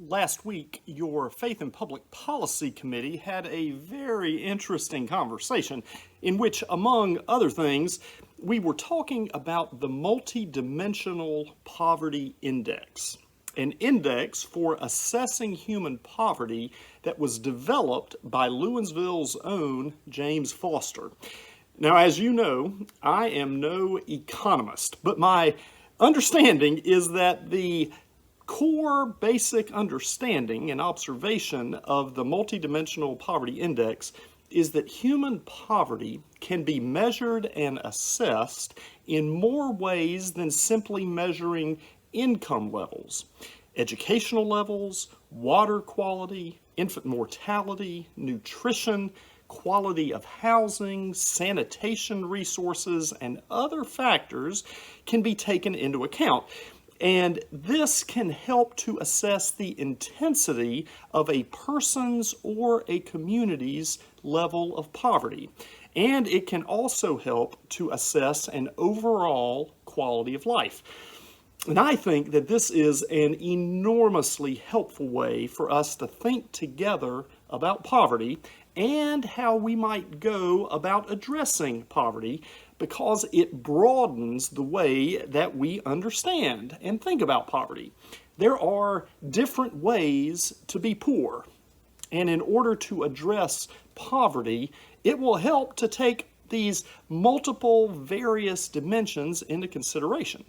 Last week, your Faith and Public Policy Committee had a very interesting conversation in which, among other things, we were talking about the Multidimensional Poverty Index, an index for assessing human poverty that was developed by Lewinsville's own James Foster. Now, as you know, I am no economist, but my understanding is that the core basic understanding and observation of the Multidimensional Poverty Index is that human poverty can be measured and assessed in more ways than simply measuring income levels. Educational levels, water quality, infant mortality, nutrition, quality of housing, sanitation resources, and other factors can be taken into account. And this can help to assess the intensity of a person's or a community's level of poverty. And it can also help to assess an overall quality of life. And I think that this is an enormously helpful way for us to think together about poverty and how we might go about addressing poverty, because it broadens the way that we understand and think about poverty. There are different ways to be poor, and in order to address poverty, it will help to take these multiple various dimensions into consideration.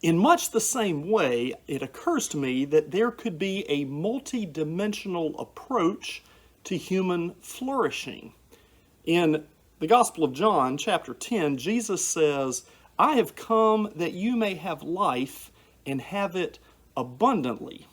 In much the same way, it occurs to me that there could be a multidimensional approach to human flourishing. In the Gospel of John, chapter 10, Jesus says, "I have come that you may have life and have it abundantly."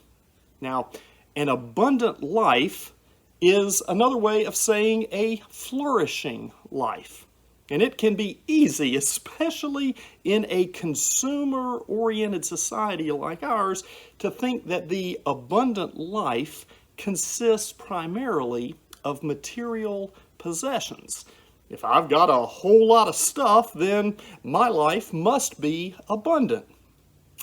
Now, an abundant life is another way of saying a flourishing life. And it can be easy, especially in a consumer-oriented society like ours, to think that the abundant life consists primarily of material possessions. If I've got a whole lot of stuff, then my life must be abundant.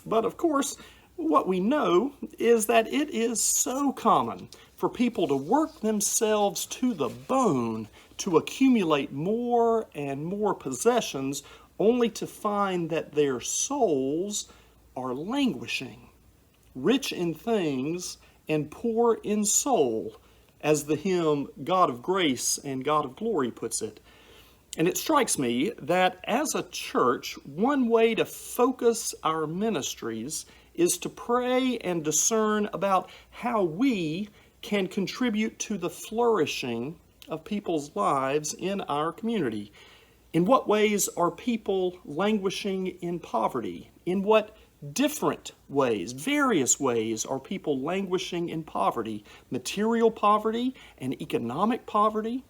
But of course, what we know is that it is so common for people to work themselves to the bone to accumulate more and more possessions, only to find that their souls are languishing, rich in things and poor in soul, as the hymn "God of Grace and God of Glory" puts it. And it strikes me that as a church, one way to focus our ministries is to pray and discern about how we can contribute to the flourishing of people's lives in our community. In what ways are people languishing in poverty? In what different ways, various ways, are people languishing in poverty? Material poverty and economic poverty,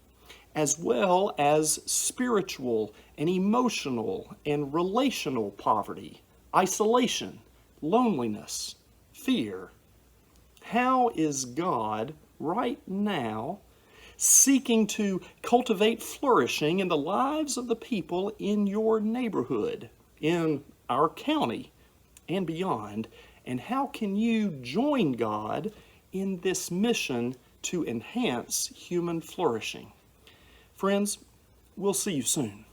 as well as spiritual and emotional and relational poverty, isolation, loneliness, fear. How is God right now seeking to cultivate flourishing in the lives of the people in your neighborhood, in our county, and beyond? And how can you join God in this mission to enhance human flourishing? Friends, we'll see you soon.